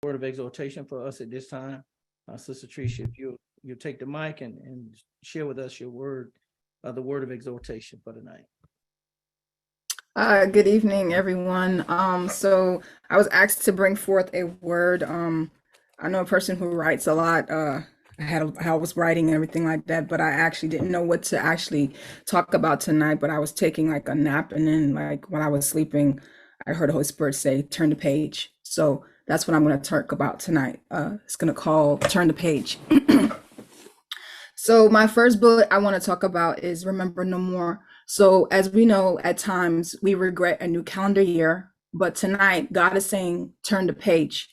word of exhortation for us at this time. Sister Tricia, if you'll take the mic and share with us your word, the word of exhortation for tonight. Good evening, everyone. So I was asked to bring forth a word. I know a person who writes a lot. I was writing and everything like that, but I actually didn't know what to actually talk about tonight. But I was taking like a nap, and then like while I was sleeping, I heard the Holy Spirit say, "Turn the page." So that's what I'm going to talk about tonight. It's going to call "Turn the Page." So my first bullet I want to talk about is remember no more. So as we know, at times we regret a new calendar year, but tonight God is saying, turn the page.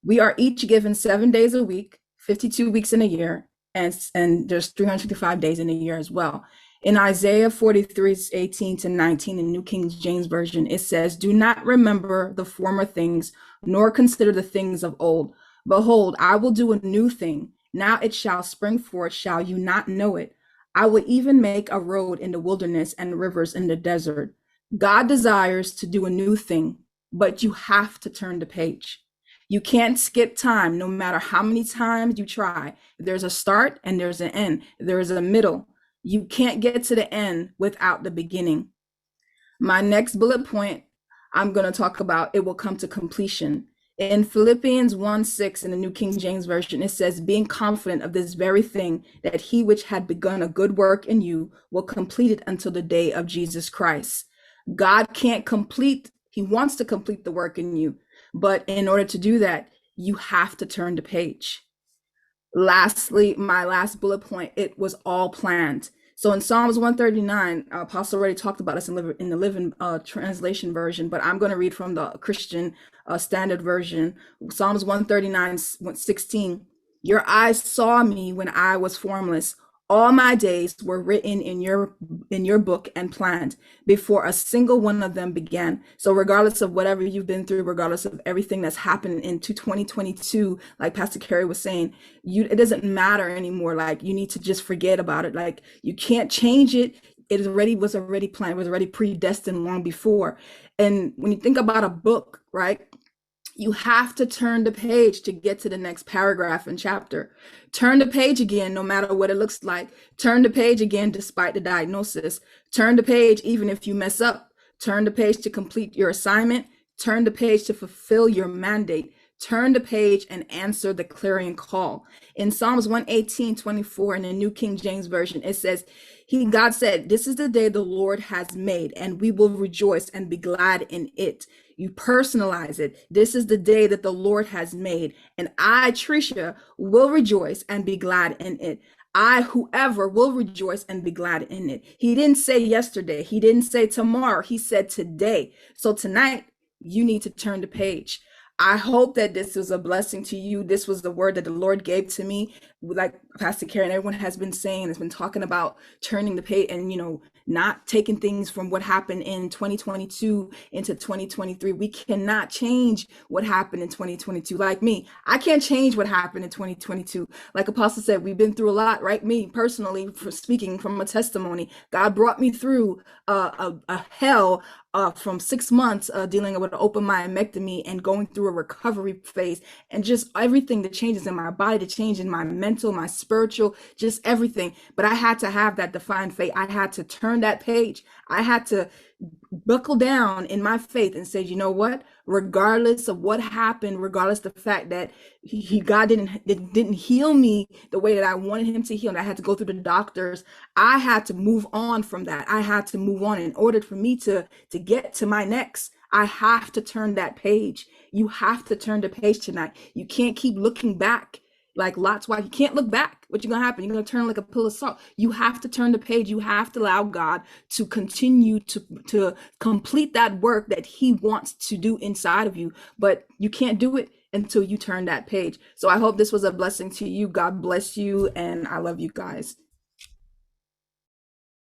We are each given 7 days a week, 52 weeks in a year, and there's 365 days in a year as well. In Isaiah 43:18-19 in New King James Version, it says, "Do not remember the former things, nor consider the things of old. Behold, I will do a new thing. Now it shall spring forth, shall you not know it? I will even make a road in the wilderness and rivers in the desert." God desires to do a new thing, but you have to turn the page. You can't skip time, no matter how many times you try. There's a start and there's an end. There is a middle. You can't get to the end without the beginning. My next bullet point, I'm going to talk about, it will come to completion. In Philippians 1:6 in the New King James Version, it says, "Being confident of this very thing, that he which had begun a good work in you will complete it until the day of Jesus Christ." God can't complete, he wants to complete the work in you. But in order to do that, you have to turn the page. Lastly, my last bullet point, it was all planned. So in Psalms 139, Apostle already talked about this in the Living Translation version, but I'm going to read from the Christian Standard Version. Psalms 139:16. "Your eyes saw me when I was formless. All my days were written in your book and planned before a single one of them began." So regardless of whatever you've been through, regardless of everything that's happened into 2022, like Pastor Carey was saying, it doesn't matter anymore. Like, you need to just forget about it. Like, you can't change it. It was already planned. It was already predestined long before. And when you think about a book, right, you have to turn the page to get to the next paragraph and chapter. Turn the page again, no matter what it looks like. Turn the page again, despite the diagnosis. Turn the page, even if you mess up. Turn the page to complete your assignment. Turn the page to fulfill your mandate. Turn the page and answer the clarion call. In Psalms 118:24 in the New King James Version, it says, God said, "This is the day the Lord has made, and we will rejoice and be glad in it." You personalize it. This is the day that the Lord has made, and I, Tricia, will rejoice and be glad in it. I, whoever, will rejoice and be glad in it. He didn't say yesterday. He didn't say tomorrow. He said today. So tonight, you need to turn the page. I hope that this was a blessing to you. This was the word that the Lord gave to me. Like Pastor Karen, everyone has been saying, has been talking about turning the page and, not taking things from what happened in 2022 into 2023. We cannot change what happened in 2022. Like me, I can't change what happened in 2022. Like Apostle said, we've been through a lot, right? Me personally, for speaking from a testimony, God brought me through a hell from 6 months dealing with an open myomectomy and going through a recovery phase, and just everything that changes in my body, the change in my mental, my spiritual, just everything. But I had to have that defined faith. I had to turn that page. I had to buckle down in my faith and say, you know what, regardless of what happened, regardless of the fact that God didn't heal me the way that I wanted him to heal, and I had to go through the doctors, I had to move on from that. I had to move on in order for me to get to my next. I have to turn that page. You have to turn the page tonight. You can't keep looking back like Lot's wife. You can't look back. What's going to happen? You're going to turn like a pill of salt. You have to turn the page. You have to allow God to continue to complete that work that he wants to do inside of you. But you can't do it until you turn that page. So I hope this was a blessing to you. God bless you. And I love you guys.